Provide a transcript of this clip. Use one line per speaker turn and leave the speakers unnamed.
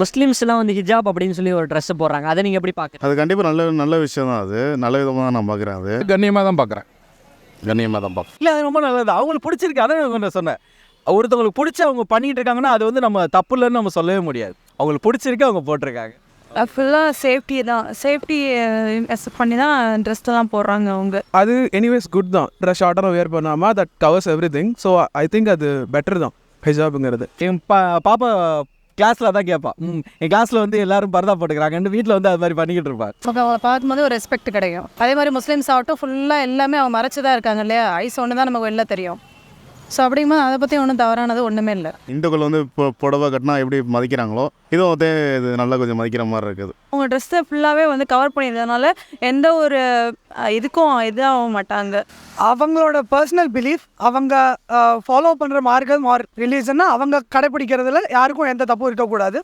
முஸ்லீம்ஸ்லாம் வந்து ஹிஜாப் அப்படின்னு சொல்லி ஒரு ட்ரெஸ் போடுறாங்க. அதை நீங்கள் எப்படி பார்க்குறீங்க?
அது கண்டிப்பாக நல்ல விஷயம் தான். அது நல்ல விதமாக தான் நான் பார்க்குறேன். அது
கண்ணியமாக தான் பார்க்குறேன்.
கண்ணியமாக தான் பார்க்குறேன்.
இல்லை, அது ரொம்ப நல்லது. அவங்களுக்கு பிடிச்சிருக்கு. அதான் நான் சொன்னேன். ஒருத்தவங்களுக்கு பிடிச்சி அவங்க பண்ணிகிட்டு இருக்காங்கன்னா அது வந்து நம்ம தப்பு இல்லைன்னு நம்ம சொல்லவே முடியாது. அவங்களுக்கு பிடிச்சிருக்கு, அவங்க போட்டிருக்காங்க.
ஃபுல்லாக சேஃப்டி தான். சேஃப்டி பண்ணி தான் ட்ரெஸ்லாம் போடுறாங்க அவங்க.
அது எனிவேஸ் குட் தான். ட்ரெஸ் ஷார்ட்டாக வேர் பண்ணாமல் that covers every thing. So I think அது பெட்டர் தான் ஹிஜாபுங்கிறது.
என் பாப்பா கிளாஸில் தான் கேட்பான், என் கிளாஸில் வந்து எல்லாரும் பரதா போட்டுக்கிறாங்கன்னு வீட்டில் வந்து அது மாதிரி பண்ணிக்கிட்டு இருப்பாங்க.
அவங்கள பார்க்கும்போது ஒரு ரெஸ்பெக்ட் கிடைக்கும். அதே மாதிரி முஸ்லீம்ஸ் ஆகட்டும் ஃபுல்லாக எல்லாமே அவங்க மறைச்சி தான் இருக்காங்க இல்லையா. ஐஸ் ஒன்று தான் நமக்கு வெளில தெரியும். ஸோ அப்படிங்கும்போது அதை பற்றி ஒன்றும் தவறானது ஒன்றுமே இல்லை.
இந்துக்கள் வந்து இப்போ புடவை கட்டினா எப்படி மதிக்கிறாங்களோ இதுவும் வந்து இது நல்லா கொஞ்சம் மதிக்கிற மாதிரி இருக்குது.
அவங்க ட்ரெஸ்ஸை ஃபுல்லாகவே வந்து கவர் பண்ணியிருந்ததுனால எந்த ஒரு இதுக்கும் இதாக மாட்டாங்க.
அவங்களோட பர்சனல் பிலீஃப், அவங்க ஃபாலோ பண்ணுற மார்க்கம் ஆர் ரிலீஜன்னா அவங்க கடைப்பிடிக்கிறதுல யாருக்கும் எந்த தப்பும் இருக்கக்கூடாது.